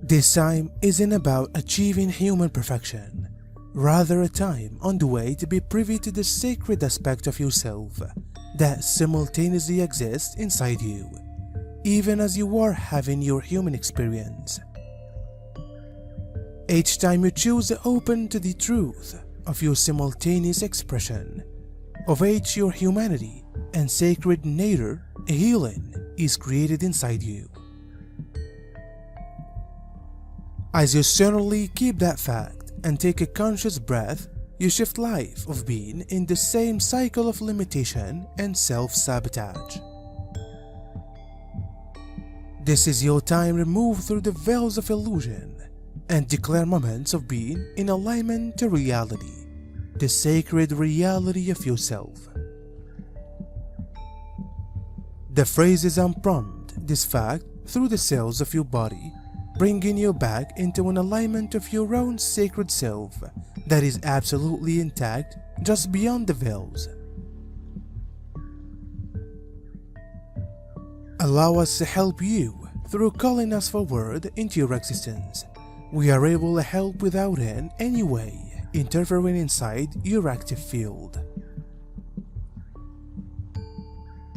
This time isn't about achieving human perfection, rather a time on the way to be privy to the sacred aspect of yourself that simultaneously exists inside you, even as you are having your human experience. Each time you choose to open to the truth of your simultaneous expression of each your humanity and sacred nature, a healing is created inside you. As you certainly keep that fact and take a conscious breath, you shift life of being in the same cycle of limitation and self-sabotage. This is your time to move through the veils of illusion and declare moments of being in alignment to reality, the sacred reality of yourself. The phrases unprompt this fact through the cells of your body, bringing you back into an alignment of your own sacred self that is absolutely intact just beyond the veils. Allow us to help you through calling us forward into your existence. We are able to help without in any way interfering inside your active field.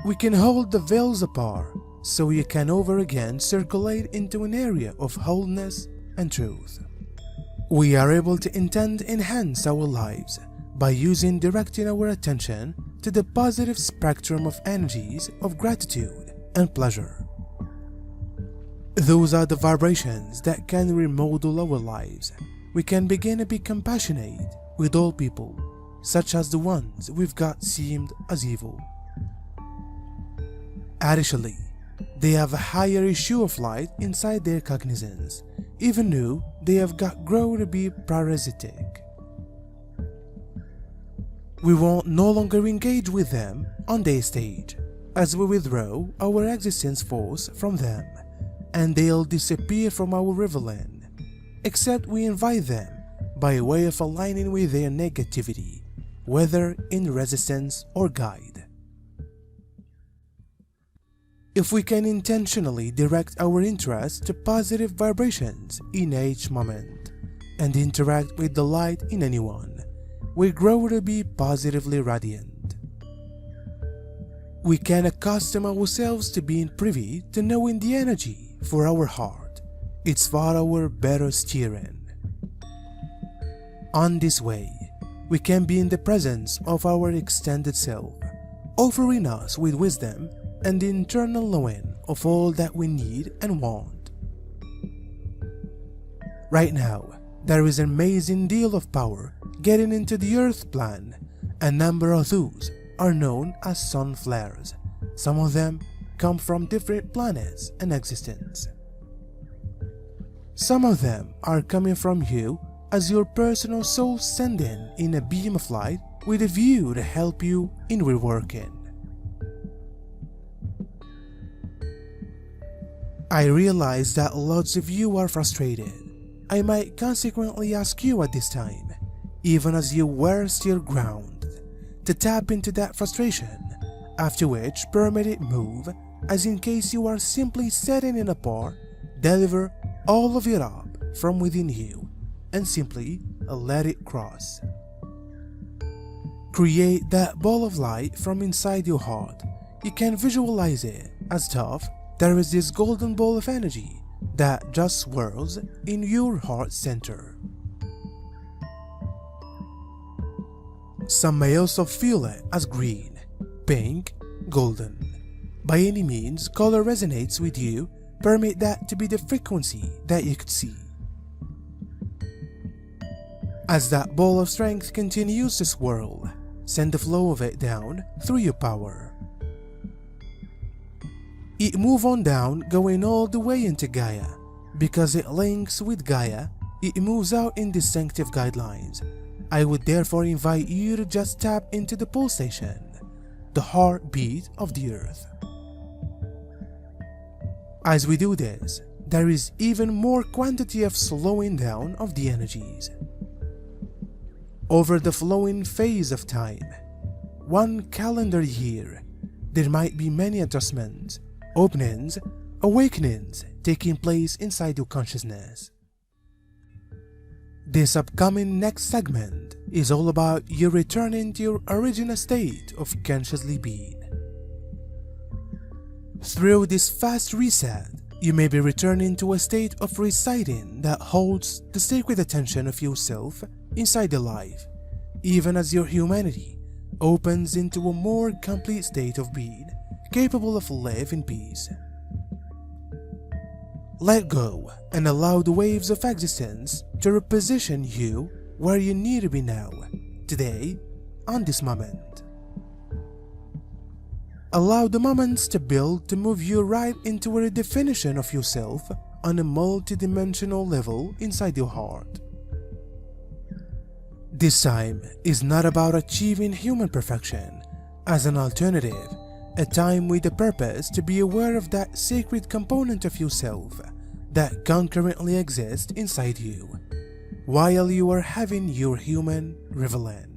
We can hold the veils apart so you can over again circulate into an area of wholeness and truth. We are able to intend enhance our lives by directing our attention to the positive spectrum of energies of gratitude and pleasure. Those are the vibrations that can remodel our lives. We can begin to be compassionate with all people, such as the ones we've got seemed as evil. Additionally, they have a higher issue of light inside their cognizance, even though they have got grown to be parasitic. We won't no longer engage with them on their stage, as we withdraw our existence force from them, and they'll disappear from our riverland, except we invite them by way of aligning with their negativity, whether in resistance or guide. If we can intentionally direct our interest to positive vibrations in each moment and interact with the light in anyone, we grow to be positively radiant. We can accustom ourselves to being privy to knowing the energy for our heart. It's for our better steering. On this way, we can be in the presence of our extended self, offering us with wisdom and the internal knowing of all that we need and want. Right now, there is an amazing deal of power getting into the Earth plan. A number of those are known as sun flares. Some of them come from different planets and existence. Some of them are coming from you as your personal soul sending in a beam of light with a view to help you in reworking. I realize that lots of you are frustrated. I might consequently ask you at this time, even as you were still grounded, to tap into that frustration, after which permit it move, as in case you are simply setting it apart, deliver all of it up from within you, and simply let it cross. Create that ball of light from inside your heart. You can visualize it as tough. There is this golden ball of energy that just swirls in your heart center. Some may also feel it as green, pink, golden. By any means color resonates with you, permit that to be the frequency that you could see. As that ball of strength continues to swirl, send the flow of it down through your power. It moves on down, going all the way into Gaia. Because it links with Gaia, it moves out in distinctive guidelines. I would therefore invite you to just tap into the pulsation, the heartbeat of the Earth. As we do this, there is even more quantity of slowing down of the energies. Over the flowing phase of time, 1 calendar year, there might be many adjustments, openings, awakenings taking place inside your consciousness. This upcoming next segment is all about you returning to your original state of consciously being. Through this fast reset, you may be returning to a state of reciting that holds the sacred attention of yourself inside the life, even as your humanity opens into a more complete state of being, capable of life in peace. Let go and allow the waves of existence to reposition you where you need to be now, today, on this moment. Allow the moments to build to move you right into a redefinition of yourself on a multidimensional level inside your heart. This time is not about achieving human perfection. As an alternative, a time with a purpose to be aware of that sacred component of yourself that concurrently exists inside you, while you are having your human revelation.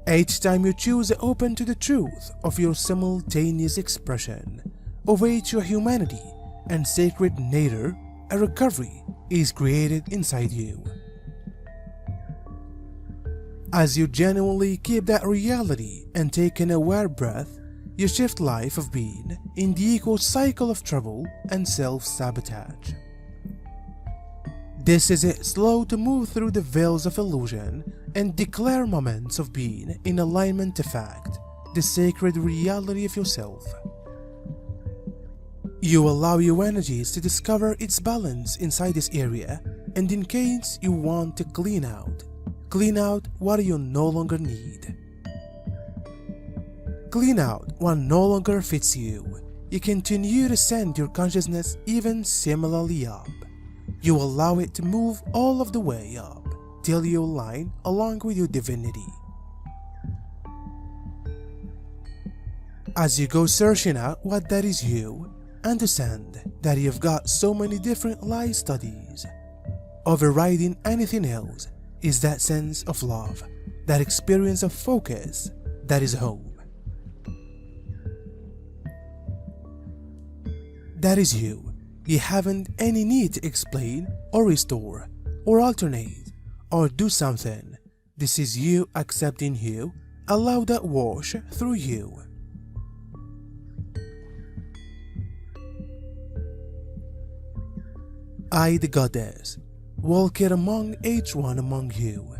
Each time you choose to open to the truth of your simultaneous expression, await your humanity and sacred nature, a recovery is created inside you. As you genuinely keep that reality and take an aware breath, you shift life of being in the equal cycle of trouble and self-sabotage. This is it slow to move through the veils of illusion and declare moments of being in alignment to fact, the sacred reality of yourself. You allow your energies to discover its balance inside this area, and in case you want to clean out what you no longer need. Clean out what no longer fits you. You continue to send your consciousness even similarly up. You allow it to move all of the way up till you align along with your divinity. As you go searching out what that is you, understand that you've got so many different life studies. Overriding anything else is that sense of love, that experience of focus, that is home. That is you. You haven't any need to explain or restore or alternate or do something. This is you accepting you. Allow that wash through you. I, the goddess, walk it among each one among you.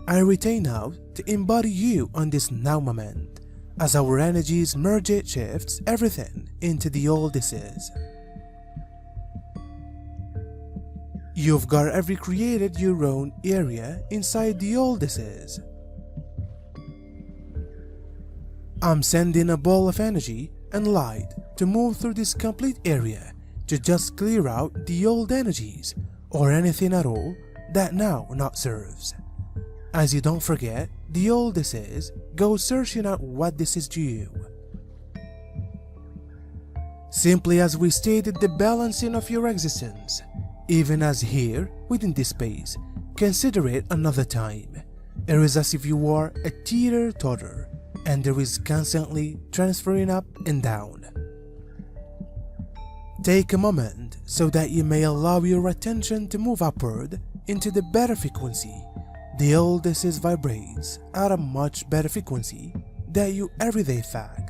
I retain now to embody you on this now moment, as our energies merge it shifts everything into the old this is. You've got every created your own area inside the old this is. I'm sending a ball of energy and light to move through this complete area to just clear out the old energies or anything at all that now not serves. As you don't forget, the old this is, go searching out what this is to you. Simply as we stated the balancing of your existence, even as here within this space, consider it another time. It is as if you are a teeter-totter and there is constantly transferring up and down. Take a moment so that you may allow your attention to move upward into the better frequency. The old this is vibrates at a much better frequency than your everyday fact.